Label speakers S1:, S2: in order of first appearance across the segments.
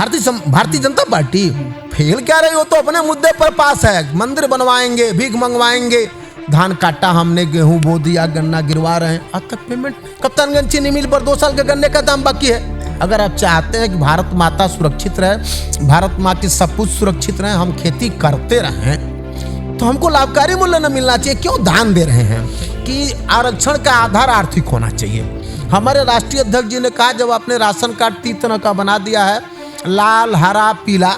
S1: Bharatiya Janata party fail क्या रही हो, तो अपने मुद्दे पर पास है। मंदिर बनवाएंगे, भीख मंगवाएंगे, धान काटा हमने, गेहूं बो दिया, गन्ना गिरवा रहे हैं, आज तक पेमेंट। कप्तानगंज चीनी मिल पर 2 साल के गन्ने का दाम बाकी है। अगर आप चाहते हैं कि भारत माता सुरक्षित रहे, भारत माँ के सपूत सुरक्षित रहे, हम खेती करते रहें, तो हमको लाभकारी मूल्य न मिलना चाहिए। क्यों दान दे रहे हैं कि आरक्षण का आधार आर्थिक होना चाहिए। हमारे राष्ट्रीय अध्यक्ष जी ने कहा जब आपने राशन कार्ड 3 तरह का बना दिया है, लाल, हरा, पीला,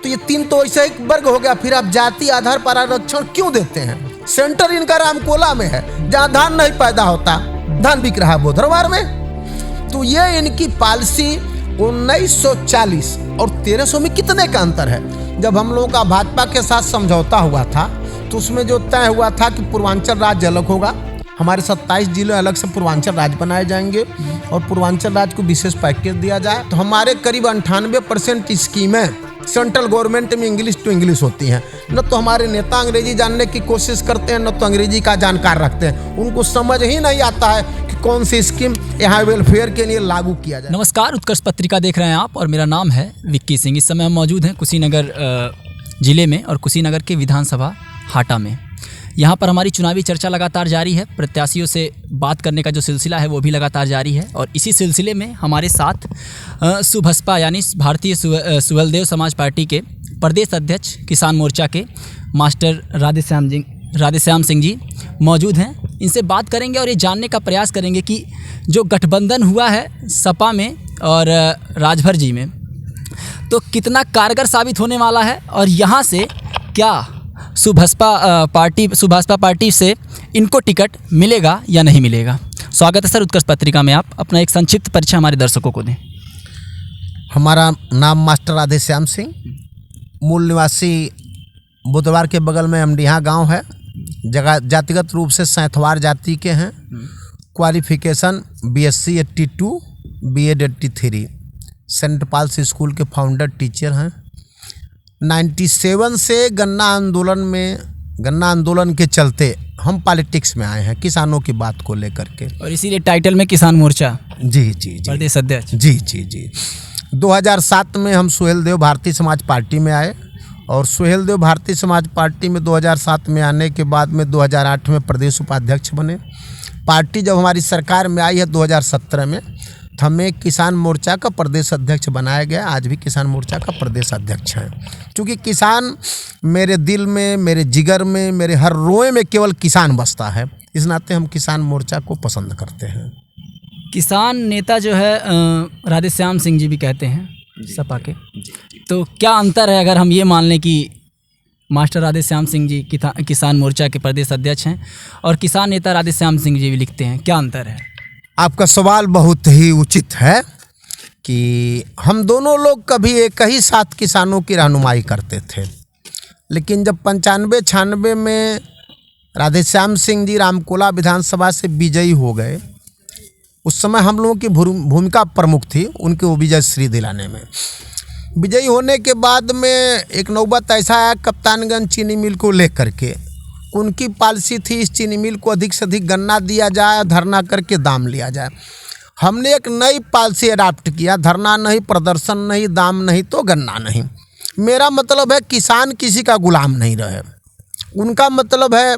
S1: तो ये 3 तो ऐसा एक वर्ग हो गया, फिर आप जाति आधार पर आरक्षण क्यों देते हैं? सेंटर इनका रामकोला में है, जहाँ धान नहीं पैदा होता, धान बिक रहा है बोधरवार में। तो ये इनकी पॉलिसी 1940 और 1300 में कितने का अंतर है। जब हम लोगों का भाजपा के साथ समझौता हुआ था तो उसमें जो तय हुआ था कि पूर्वांचल राज्य अलग होगा, हमारे 27 जिले अलग से पूर्वांचल राज्य बनाए जाएंगे और पूर्वांचल राज्य को विशेष पैकेज दिया जाए। तो हमारे करीब 98% स्कीमें सेंट्रल गवर्नमेंट में इंग्लिश टू इंग्लिश होती हैं। न तो हमारे नेता अंग्रेजी जानने की कोशिश करते हैं, न तो अंग्रेजी का जानकार रखते हैं। उनको समझ ही नहीं आता है कि कौन सी स्कीम यहाँ वेलफेयर के लिए लागू किया जाए।
S2: नमस्कार, उत्कर्ष पत्रिका देख रहे हैं आप और मेरा नाम है विक्की सिंह। इस समय हम मौजूद हैं कुशीनगर जिले में और कुशीनगर के विधानसभा हाटा में। यहाँ पर हमारी चुनावी चर्चा लगातार जारी है, प्रत्याशियों से बात करने का जो सिलसिला है वो भी लगातार जारी है। और इसी सिलसिले में हमारे साथ सुभसपा यानी भारतीय सुहेलदेव समाज पार्टी के प्रदेश अध्यक्ष किसान मोर्चा के मास्टर राधेश्याम सिंह जी मौजूद हैं। इनसे बात करेंगे और ये जानने का प्रयास करेंगे कि जो गठबंधन हुआ है सपा में और राजभर जी में, तो कितना कारगर साबित होने वाला है और यहाँ से क्या सुभाषपा पार्टी से इनको टिकट मिलेगा या नहीं मिलेगा। स्वागत है सर उत्कर्ष पत्रिका में। आप अपना एक संक्षिप्त परिचय हमारे दर्शकों को दें।
S1: हमारा नाम मास्टर राधेश्याम सिंह, मूल निवासी बुधवार के बगल में अमडिहा गांव है। जातिगत रूप से सैंथवार जाति के हैं। Qualification BSc 82, B.Ed 83, saint Paul's school के फाउंडर टीचर हैं। 97 से गन्ना आंदोलन के चलते हम पॉलिटिक्स में आए हैं, किसानों की बात को लेकर के, और
S2: इसीलिए टाइटल में किसान मोर्चा
S1: जी
S2: प्रदेश अध्यक्ष
S1: जी 2007 में हम सुहेलदेव भारतीय समाज पार्टी में आए और सुहेलदेव भारतीय समाज पार्टी में 2007 में आने के बाद में 2008 में प्रदेश उपाध्यक्ष बने। पार्टी जब हमारी सरकार में आई है 2017 में, तो हमें किसान मोर्चा का प्रदेश अध्यक्ष बनाया गया। आज भी किसान मोर्चा का प्रदेश अध्यक्ष हैं। क्योंकि किसान मेरे दिल में, मेरे जिगर में, मेरे हर रोए में केवल किसान बसता है, इस नाते हम किसान मोर्चा को पसंद करते हैं।
S2: किसान नेता जो है राधेश्याम सिंह जी भी कहते हैं सपा के, तो क्या अंतर है अगर हम ये मान लें कि मास्टर राधेश्याम सिंह जी किसान मोर्चा के प्रदेश अध्यक्ष हैं और किसान नेता राधेश्याम सिंह जी भी लिखते हैं, क्या अंतर है?
S1: आपका सवाल बहुत ही उचित है कि हम दोनों लोग कभी एक ही साथ किसानों की रहनुमाई करते थे, लेकिन जब 95-96 में राधेश्याम सिंह जी रामकोला विधानसभा से विजयी हो गए, उस समय हम लोगों की भूमिका प्रमुख थी उनके विजय श्री दिलाने में। विजयी होने के बाद में एक नौबत ऐसा आया कप्तानगंज चीनी मिल को लेकर के, उनकी पॉलिसी थी इस चीनी मिल को अधिक से अधिक गन्ना दिया जाए, धरना करके दाम लिया जाए। हमने एक नई पॉलिसी अडाप्ट किया, धरना नहीं, प्रदर्शन नहीं, दाम नहीं तो गन्ना नहीं। मेरा मतलब है किसान किसी का गुलाम नहीं रहे। उनका मतलब है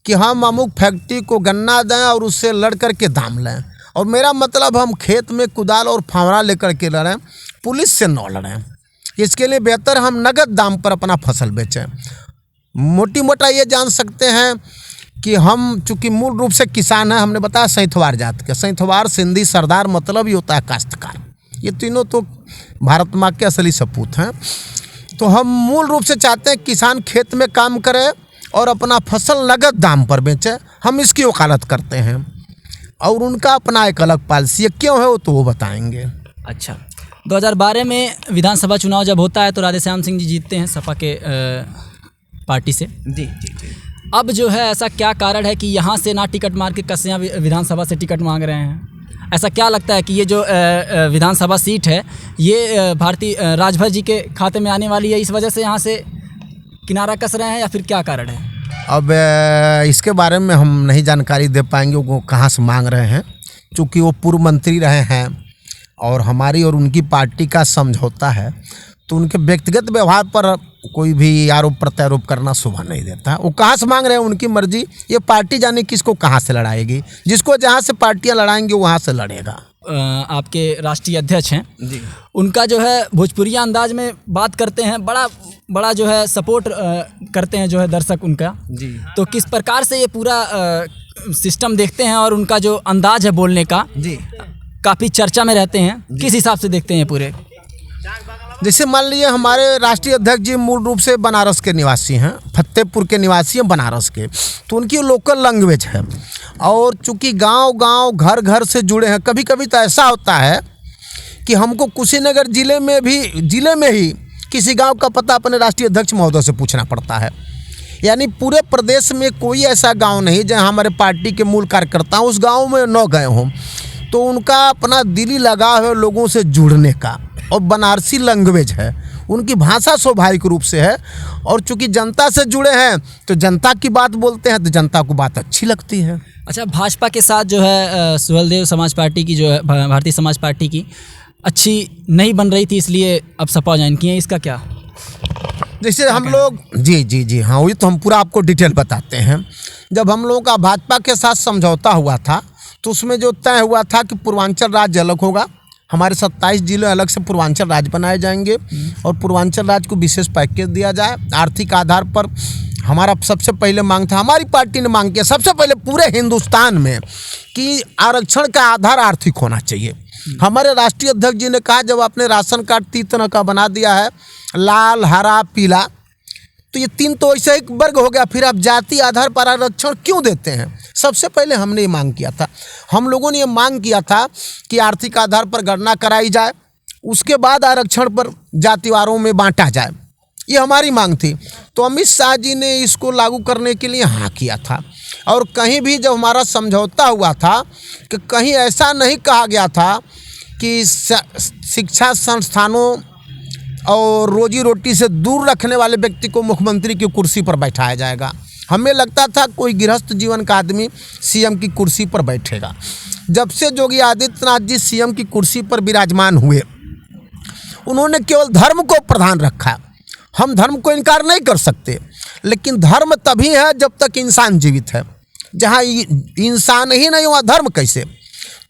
S1: कि हम अमुक फैक्ट्री को गन्ना दें और उससे लड़ कर के दाम लें, और मेरा मतलब हम खेत में कुदाल और फावड़ा लेकर के लड़ें, पुलिस से न लड़ें। इसके लिए बेहतर हम नगद दाम पर अपना फसल बेचें। मोटी मोटा ये जान सकते हैं कि हम चूँकि मूल रूप से किसान हैं, हमने बताया सैंथवार जात के, सैंथवार, सिंधी, सरदार मतलब ही होता है काश्तकार। ये तीनों तो भारत माँ के असली सपूत हैं। तो हम मूल रूप से चाहते हैं किसान खेत में काम करे और अपना फसल नगद दाम पर बेचें। हम इसकी वकालत करते हैं और उनका अपना एक अलग पॉलिसी है। क्यों है वो तो वो बताएंगे।
S2: अच्छा, 2012 में विधानसभा चुनाव जब होता है तो राधेश्याम सिंह जी जीतते हैं सपा के पार्टी से। जी। अब जो है ऐसा क्या कारण है कि यहाँ से ना टिकट मार के कसियाँ विधानसभा से टिकट मांग रहे हैं? ऐसा क्या लगता है कि ये जो विधानसभा सीट है ये भारतीय राजभर जी के खाते में आने वाली है, इस वजह से यहाँ से किनारा कस रहे हैं या फिर क्या कारण है?
S1: अब इसके बारे में हम नहीं जानकारी दे पाएंगे वो कहाँ से मांग रहे हैं, क्योंकि वो पूर्व मंत्री रहे हैं और हमारी और उनकी पार्टी का समझौता है, तो उनके व्यक्तिगत व्यवहार पर कोई भी आरोप प्रत्यारोप करना शोभा नहीं देता। वो कहाँ से मांग रहे हैं उनकी मर्जी, ये पार्टी जाने किसको कहाँ से लड़ाएगी। जिसको जहाँ से पार्टियाँ लड़ाएंगी वहाँ से लड़ेगा।
S2: आपके राष्ट्रीय अध्यक्ष हैं जी, उनका जो है भोजपुरिया अंदाज में बात करते हैं, बड़ा जो है सपोर्ट करते हैं जो है दर्शक उनका जी। तो किस प्रकार से ये पूरा सिस्टम देखते हैं और उनका जो अंदाज है बोलने का जी काफ़ी चर्चा में रहते हैं, किस हिसाब से देखते हैं पूरे?
S1: जैसे मान लीजिए हमारे राष्ट्रीय अध्यक्ष जी मूल रूप से बनारस के निवासी हैं, फतेहपुर के निवासी हैं बनारस के, तो उनकी लोकल लैंग्वेज है। और चूंकि गांव-गांव घर-घर से जुड़े हैं, कभी कभी तो ऐसा होता है कि हमको कुशीनगर जिले में ही किसी गांव का पता अपने राष्ट्रीय अध्यक्ष महोदय से पूछना पड़ता है। यानी पूरे प्रदेश में कोई ऐसा गांव नहीं जहां हमारे पार्टी के मूल कार्यकर्ता उस गांव में न गए हों। तो उनका अपना दिली लगाव है लोगों से जुड़ने का, और बनारसी लैंग्वेज है, उनकी भाषा स्वाभाविक रूप से है। और चूंकि जनता से जुड़े हैं तो जनता की बात बोलते हैं, तो जनता को बात अच्छी लगती है।
S2: अच्छा, भाजपा के साथ जो है सुहेलदेव समाज पार्टी की जो है भारतीय समाज पार्टी की अच्छी नहीं बन रही थी, इसलिए अब सपा ज्वाइन किए हैं, इसका क्या?
S1: जैसे हम लोग जी हाँ, वही तो हम पूरा आपको डिटेल बताते हैं। जब हम लोगों का भाजपा के साथ समझौता हुआ था तो उसमें जो तय हुआ था कि पूर्वांचल राज्य अलग होगा, हमारे 27 जिले अलग से पूर्वांचल राज्य बनाए जाएंगे और पूर्वांचल राज्य को विशेष पैकेज दिया जाए। आर्थिक आधार पर हमारा सबसे पहले मांग था, हमारी पार्टी ने मांग किया सबसे पहले पूरे हिंदुस्तान में कि आरक्षण का आधार आर्थिक होना चाहिए। हमारे राष्ट्रीय अध्यक्ष जी ने कहा जब आपने राशन कार्ड 3 तरह का बना दिया है, लाल, हरा, पीला, तो ये 3 तो ऐसा एक वर्ग हो गया, फिर आप जाति आधार पर आरक्षण क्यों देते हैं? सबसे पहले हमने ये मांग किया था, हम लोगों ने ये मांग किया था कि आर्थिक आधार पर गणना कराई जाए, उसके बाद आरक्षण पर जातिवारों में बांटा जाए, ये हमारी मांग थी। तो अमित शाह जी ने इसको लागू करने के लिए हाँ किया था। और कहीं भी जब हमारा समझौता हुआ था कि कहीं ऐसा नहीं कहा गया था कि शिक्षा संस्थानों और रोजी रोटी से दूर रखने वाले व्यक्ति को मुख्यमंत्री की कुर्सी पर बैठाया जाएगा। हमें लगता था कोई गृहस्थ जीवन का आदमी सीएम की कुर्सी पर बैठेगा। जब से योगी आदित्यनाथ जी सीएम की कुर्सी पर विराजमान हुए, उन्होंने केवल धर्म को प्रधान रखा। हम धर्म को इनकार नहीं कर सकते, लेकिन धर्म तभी है जब तक इंसान जीवित है। जहाँ इंसान ही नहीं वहाँ धर्म कैसे?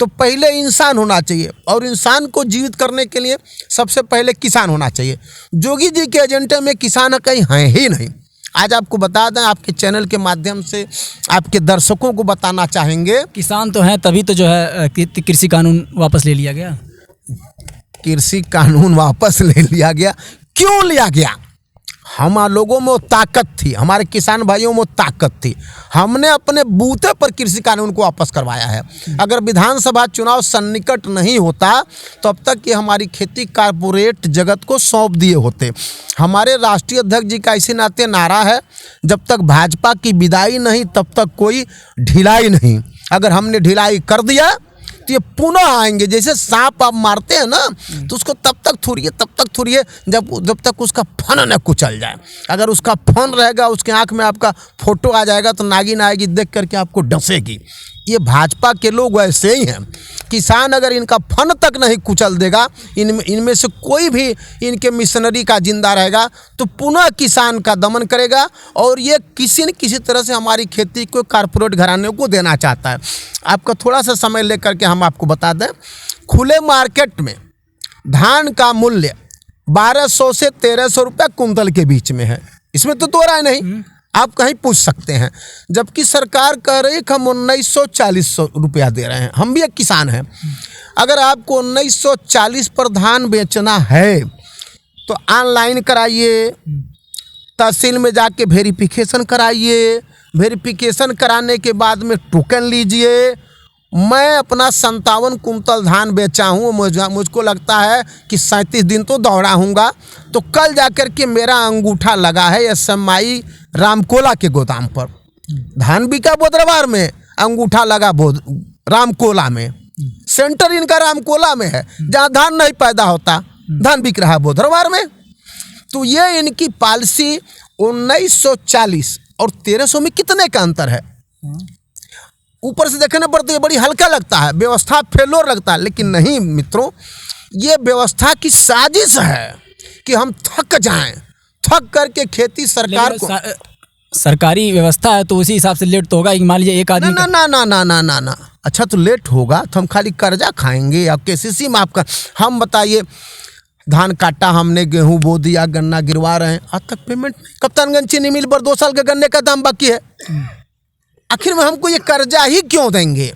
S1: तो पहले इंसान होना चाहिए, और इंसान को जीवित करने के लिए सबसे पहले किसान होना चाहिए। योगी जी के एजेंडे में किसान कहीं हैं ही नहीं। आज आपको बता दें, आपके चैनल के माध्यम से आपके दर्शकों को बताना चाहेंगे,
S2: किसान तो हैं तभी तो जो है कृषि कानून वापस ले लिया गया।
S1: कृषि कानून वापस ले लिया गया, क्यों लिया गया? हम लोगों में वो ताकत थी, हमारे किसान भाइयों में वो ताकत थी, हमने अपने बूते पर कृषि कानून को वापस करवाया है। अगर विधानसभा चुनाव सन्निकट नहीं होता तो अब तक ये हमारी खेती कारपोरेट जगत को सौंप दिए होते। हमारे राष्ट्रीय अध्यक्ष जी का इसी नाते नारा है, जब तक भाजपा की विदाई नहीं तब तक कोई ढिलाई नहीं। अगर हमने ढिलाई कर दिया तो ये पुनः आएंगे। जैसे सांप आप मारते हैं ना, तो उसको तब तक थुरिए जब तक उसका फन न कुचल जाए। अगर उसका फन रहेगा, उसके आंख में आपका फोटो आ जाएगा तो नागिन आएगी, देख करके आपको डसेगी। ये भाजपा के लोग वैसे ही हैं। किसान अगर इनका फन तक नहीं कुचल देगा, इनमें से कोई भी इनके मिशनरी का जिंदा रहेगा, तो पुनः किसान का दमन करेगा। और ये किसी न किसी तरह से हमारी खेती को कारपोरेट घराने को देना चाहता है। आपका थोड़ा सा समय लेकर के हम आपको बता दें, खुले मार्केट में धान का मूल्य 1200 से 1300 रुपये कुंतल के बीच में है। इसमें तो दो राय नहीं, आप कहीं पूछ सकते हैं। जबकि सरकार कह रही है कि हम 1940 रुपया दे रहे हैं। हम भी एक किसान हैं। अगर आपको 1940 पर धान बेचना है तो ऑनलाइन कराइए, तहसील में जाके वेरिफिकेशन कराइए, वेरिफिकेशन कराने के बाद में टोकन लीजिए। मैं अपना 57 कुंतल धान बेचा हूँ, मुझको लगता है कि 37 दिन तो दौड़ाऊँगा, तो कल जाकर के मेरा अंगूठा लगा है SMI रामकोला के गोदाम पर। धान बिका बोदरवार में, अंगूठा लगा रामकोला में। सेंटर इनका रामकोला में है, जहाँ धान नहीं पैदा होता, धान बिक रहा है बोदरवार में। तो ये इनकी पॉलिसी 1940 और 1300 में कितने का अंतर है? ऊपर से देखने पर तो ये बड़ी हल्का लगता है, व्यवस्था फेलोर लगता है, लेकिन नहीं मित्रों, ये व्यवस्था की साजिश है कि हम थक जाएं, थक करके खेती सरकार को
S2: सरकारी व्यवस्था है तो उसी हिसाब से लेट तो होगा। मान लीजिए एक आदमी
S1: ना ना ना ना ना ना ना अच्छा तो लेट होगा तो हम खाली कर्जा खाएंगे या केसीसी माफ कर। हम बताइए धान काटा हमने, गेहूं बो दिया, गन्ना गिरवा रहे हैं, आज तक पेमेंट नहीं। कप्तानगंज चीनी मिल पर 2 साल के गन्ने का दाम बाकी है। आखिर में हमको ये कर्जा ही क्यों देंगे?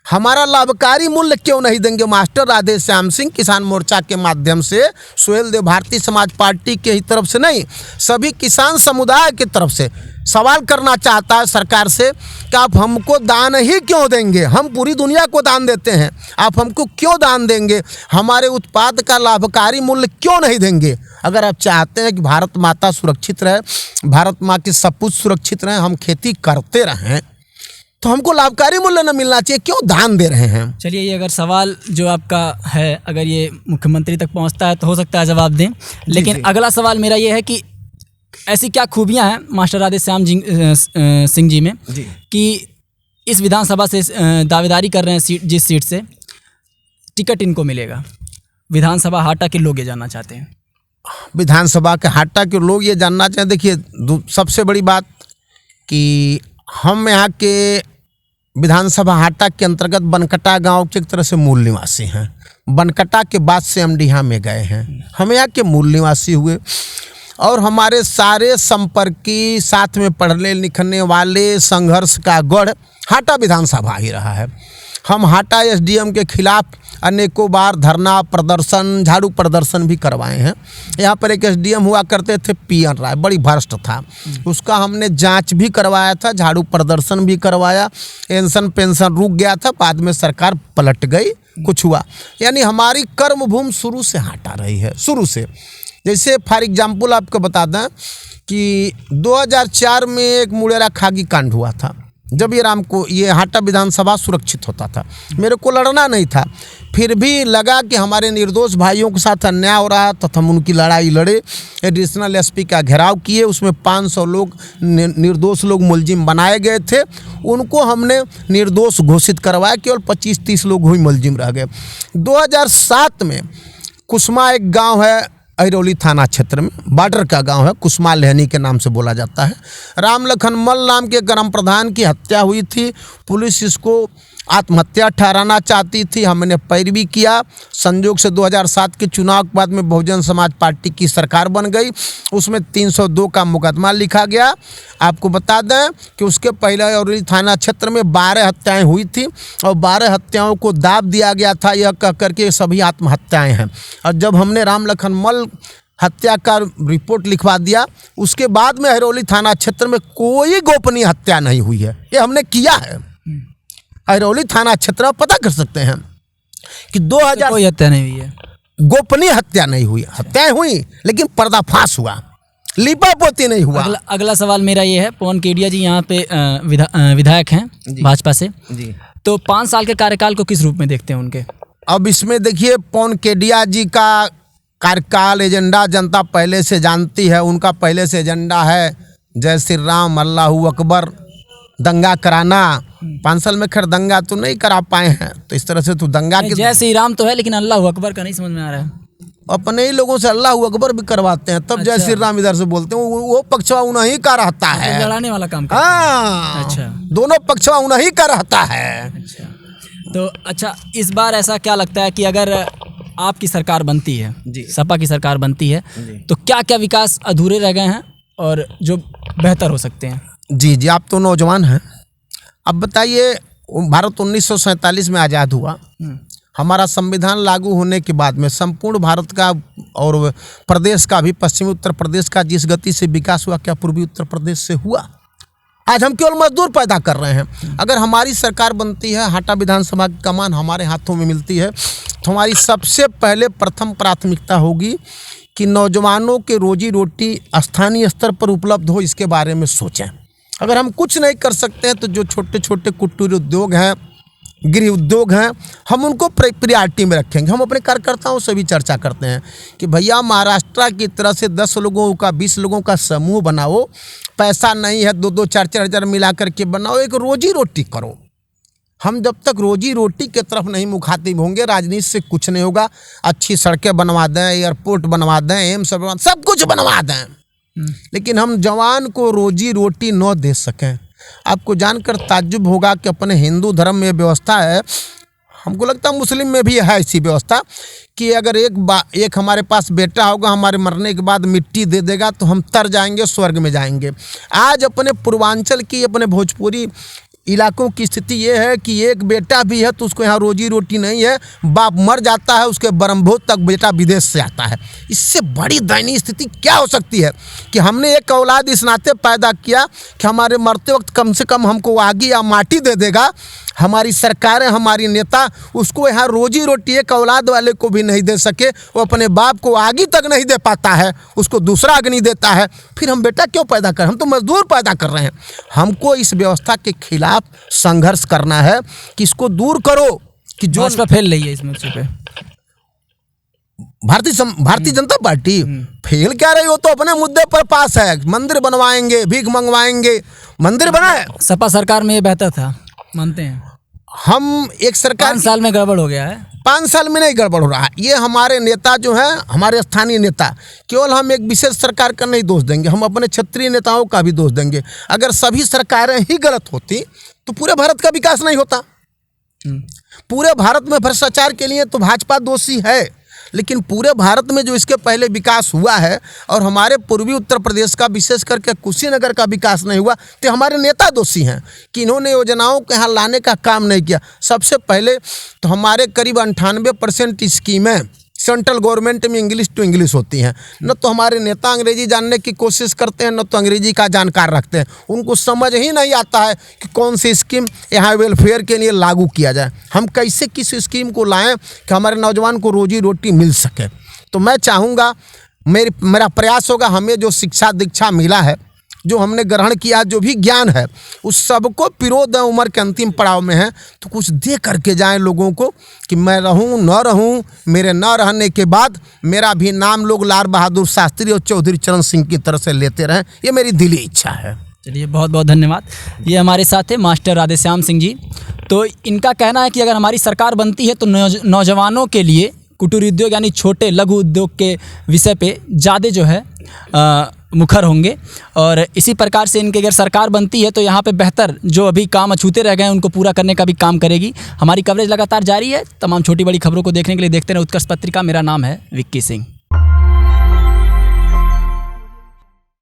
S1: हमारा लाभकारी मूल्य क्यों नहीं देंगे? मास्टर राधे श्याम सिंह किसान मोर्चा के माध्यम से, सुहेल देव भारतीय समाज पार्टी के ही तरफ से नहीं, सभी किसान समुदाय की तरफ से सवाल करना चाहता है सरकार से कि आप हमको दान ही क्यों देंगे? हम पूरी दुनिया को दान देते हैं, आप हमको क्यों दान देंगे? हमारे उत्पाद का लाभकारी मूल्य क्यों नहीं देंगे? अगर आप चाहते हैं कि भारत माता सुरक्षित रहे, भारत माँ के सपूत सुरक्षित रहें, हम खेती करते रहें, तो हमको लाभकारी मूल्य न मिलना चाहिए, क्यों दान दे रहे हैं?
S2: चलिए, ये अगर सवाल जो आपका है अगर ये मुख्यमंत्री तक पहुंचता है तो हो सकता है जवाब दें, लेकिन अगला सवाल मेरा ये है कि ऐसी क्या खूबियां हैं मास्टर राधे श्याम सिंह जी में कि इस विधानसभा से दावेदारी कर रहे हैं, जिस सीट से टिकट इनको मिलेगा? विधानसभा हाटा के लोग ये जानना चाहते हैं।
S1: विधानसभा के हाटा के लोग ये जानना चाहते, देखिए सबसे बड़ी बात कि हम यहाँ के विधानसभा हाटा के अंतर्गत बनकटा गांव के एक तरह से मूल निवासी हैं। बनकटा के बाद से हम डीहा में गए हैं, हम यहाँ के मूल निवासी हुए और हमारे सारे संपर्की, साथ में पढ़ने लिखने वाले, संघर्ष का गढ़ हाटा विधानसभा ही रहा है। हम हाटा एसडीएम के खिलाफ अनेकों बार धरना प्रदर्शन, झाड़ू प्रदर्शन भी करवाए हैं। यहाँ पर एक एसडीएम हुआ करते थे पीएन राय, बड़ी भ्रष्ट था, उसका हमने जांच भी करवाया था, झाड़ू प्रदर्शन भी करवाया, पेंशन रुक गया था, बाद में सरकार पलट गई, कुछ हुआ। यानी हमारी कर्मभूमि शुरू से हाटा रही है, शुरू से। जैसे फॉर एग्जाम्पल आपको बता दें कि 2004 में एक मुड़ेरा खागी कांड हुआ था, जब ये हाटा विधानसभा सुरक्षित होता था। मेरे को लड़ना नहीं था, फिर भी लगा कि हमारे निर्दोष भाइयों के साथ अन्याय हो रहा है, तो हम उनकी लड़ाई लड़े, एडिशनल एसपी का घेराव किए, उसमें 500 लोग निर्दोष लोग मुलजिम बनाए गए थे, उनको हमने निर्दोष घोषित करवाया, केवल 25-30 लोग ही मुलजिम रह गए। 2007 में कुसमा एक गाँव है अहिरौली थाना क्षेत्र में, बॉर्डर का गांव है, कुसमा लहनी के नाम से बोला जाता है। राम लखन मल नाम के ग्राम प्रधान की हत्या हुई थी, पुलिस इसको आत्महत्या ठहराना चाहती थी, हमने पैरवी किया। संयोग से 2007 के चुनाव के बाद में बहुजन समाज पार्टी की सरकार बन गई, उसमें 302 का मुकदमा लिखा गया। आपको बता दें कि उसके पहले अहिरौली थाना क्षेत्र में 12 हत्याएं हुई थी और 12 हत्याओं को दाब दिया गया था, यह कह करके सभी आत्महत्याएं हैं। और जब हमने राम लखन मल हत्या का रिपोर्ट लिखवा दिया, उसके बाद में अहिरौली थाना क्षेत्र में कोई गोपनीय हत्या नहीं हुई है, ये हमने किया है। अहिरौली थाना क्षेत्र में पता कर सकते हैं कि 2000
S2: कोई हत्या नहीं हुई है,
S1: गोपनीय हत्या नहीं हुई, हत्याएं हुई लेकिन पर्दाफाश हुआ, लीपापोती नहीं हुआ।
S2: अगला सवाल मेरा ये है, पवन केडिया जी यहाँ पे विधायक हैं भाजपा से जी, तो 5 साल के कार्यकाल को किस रूप में देखते हैं उनके?
S1: अब इसमें देखिए, पवन केडिया जी का कार्यकाल एजेंडा जनता पहले से जानती है। उनका पहले से एजेंडा है जय श्री राम, अल्लाहू अकबर, दंगा कराना। 5 साल में खैर दंगा तो नहीं करा पाए हैं, तो इस तरह से तो दंगा की
S2: जय श्री राम तो है, लेकिन अल्लाहू अकबर का नहीं समझ में आ रहा है।
S1: अपने ही लोगों से अल्लाहू अकबर भी करवाते हैं, तब जय श्री राम इधर से बोलते हैं। वो पक्षवा उन्हीं का रहता है,
S2: लड़ाने वाला काम।
S1: हाँ,
S2: अच्छा,
S1: दोनों पक्षवा उन्हीं का रहता है।
S2: अच्छा, तो अच्छा, इस बार ऐसा क्या लगता है कि अगर आपकी सरकार बनती है, सपा की सरकार बनती है, तो क्या क्या विकास अधूरे रह गए हैं और जो बेहतर हो सकते हैं? जी,
S1: आप तो नौजवान हैं, अब बताइए, भारत 1947 में आज़ाद हुआ। हमारा संविधान लागू होने के बाद में संपूर्ण भारत का और प्रदेश का भी, पश्चिमी उत्तर प्रदेश का जिस गति से विकास हुआ, क्या पूर्वी उत्तर प्रदेश से हुआ? आज हम केवल मजदूर पैदा कर रहे हैं। अगर हमारी सरकार बनती है, हाटा विधानसभा की कमान हमारे हाथों में मिलती है, तो हमारी सबसे पहले प्रथम प्राथमिकता होगी कि नौजवानों के रोजी रोटी स्थानीय स्तर पर उपलब्ध हो, इसके बारे में सोचें। अगर हम कुछ नहीं कर सकते हैं तो जो छोटे छोटे कुटीर उद्योग हैं, गृह उद्योग हैं, हम उनको प्रायोरिटी में रखेंगे। हम अपने कार्यकर्ताओं से भी चर्चा करते हैं कि भैया महाराष्ट्र की तरह से 10 लोगों का 20 लोगों का समूह बनाओ, पैसा नहीं है 2-2, 4-4 हज़ार मिला करके बनाओ, एक रोजी रोटी करो। हम जब तक रोजी रोटी की तरफ नहीं मुखातिब होंगे, राजनीति से कुछ नहीं होगा। अच्छी सड़कें बनवा दें, एयरपोर्ट बनवा दें, एम्स बनवा, सब कुछ बनवा दें, लेकिन हम जवान को रोजी रोटी न दे सकें। आपको जानकर ताज्जुब होगा कि अपने हिंदू धर्म में व्यवस्था है, हमको लगता है मुस्लिम में भी है ऐसी व्यवस्था, कि अगर एक हमारे पास बेटा होगा, हमारे मरने के बाद मिट्टी दे देगा तो हम तर जाएंगे, स्वर्ग में जाएंगे। आज अपने पूर्वांचल की, अपने भोजपुरी इलाकों की स्थिति ये है कि एक बेटा भी है तो उसको यहाँ रोजी रोटी नहीं है, बाप मर जाता है, उसके ब्रह्मभोज तक बेटा विदेश से आता है। इससे बड़ी दयनीय स्थिति क्या हो सकती है कि हमने एक औलाद इस नाते पैदा किया कि हमारे मरते वक्त कम से कम हमको आगी या माटी दे देगा। हमारी सरकारें, हमारी नेता उसको यहाँ रोजी रोटी एक औलाद वाले को भी नहीं दे सके, वो अपने बाप को आगी तक नहीं दे पाता है, उसको दूसरा अग्नि देता है। फिर हम बेटा क्यों पैदा कर, हम तो मजदूर पैदा कर रहे हैं। हमको इस व्यवस्था के खिलाफ संघर्ष करना है कि इसको दूर करो, कि जो
S2: भाजपा फैल रही है इस मुद्दे पे।
S1: भारतीय जनता पार्टी फेल क्या रही हो, तो अपने मुद्दे पर पास है। मंदिर बनवाएंगे, भीख मंगवाएंगे, मंदिर बनाए।
S2: सपा सरकार में ये बेहतर था, मानते हैं?
S1: हम एक सरकार
S2: 5 साल में गड़बड़ हो गया है।
S1: 5 साल में नहीं गड़बड़ हो रहा है। ये हमारे नेता जो हैं, हमारे स्थानीय नेता, केवल हम एक विशेष सरकार का नहीं दोष देंगे, हम अपने क्षेत्रीय नेताओं का भी दोष देंगे। अगर सभी सरकारें ही गलत होती तो पूरे भारत का विकास नहीं होता। पूरे भारत में भ्रष्टाचार के लिए तो भाजपा दोषी है, लेकिन पूरे भारत में जो इसके पहले विकास हुआ है और हमारे पूर्वी उत्तर प्रदेश का, विशेष करके कुशीनगर का विकास नहीं हुआ, तो हमारे नेता दोषी हैं कि इन्होंने योजनाओं को यहाँ लाने का काम नहीं किया। सबसे पहले तो हमारे करीब 98% स्कीमें सेंट्रल गवर्नमेंट में इंग्लिश टू इंग्लिश होती हैं। न तो हमारे नेता अंग्रेजी जानने की कोशिश करते हैं, न तो अंग्रेजी का जानकार रखते हैं। उनको समझ ही नहीं आता है कि कौन सी स्कीम यहाँ वेलफेयर के लिए लागू किया जाए, हम कैसे किस स्कीम को लाएं कि हमारे नौजवान को रोजी रोटी मिल सके। तो मैं चाहूँगा, मेरा प्रयास होगा, हमें जो शिक्षा दीक्षा मिला है, जो हमने ग्रहण किया, जो भी ज्ञान है, उस सबको पिरो दें। उम्र के अंतिम पड़ाव में है तो कुछ दे करके जाएं लोगों को, कि मैं रहूं न रहूं, मेरे न रहने के बाद मेरा भी नाम लोग लाल बहादुर शास्त्री और चौधरी चरण सिंह की तरह से लेते रहें। ये मेरी दिली इच्छा है।
S2: चलिए, बहुत बहुत धन्यवाद। ये हमारे साथ है मास्टर राधेश्याम सिंह जी। तो इनका कहना है कि अगर हमारी सरकार बनती है तो नौजवानों के लिए कुटीर उद्योग यानी छोटे लघु उद्योग के विषय पे ज़्यादा जो है मुखर होंगे, और इसी प्रकार से इनकी अगर सरकार बनती है तो यहाँ पे बेहतर जो अभी काम अछूते रह गए हैं उनको पूरा करने का भी काम करेगी। हमारी कवरेज लगातार जारी है। तमाम छोटी बड़ी खबरों को देखने के लिए देखते रहें उत्कर्ष पत्रिका। मेरा नाम है विक्की सिंह।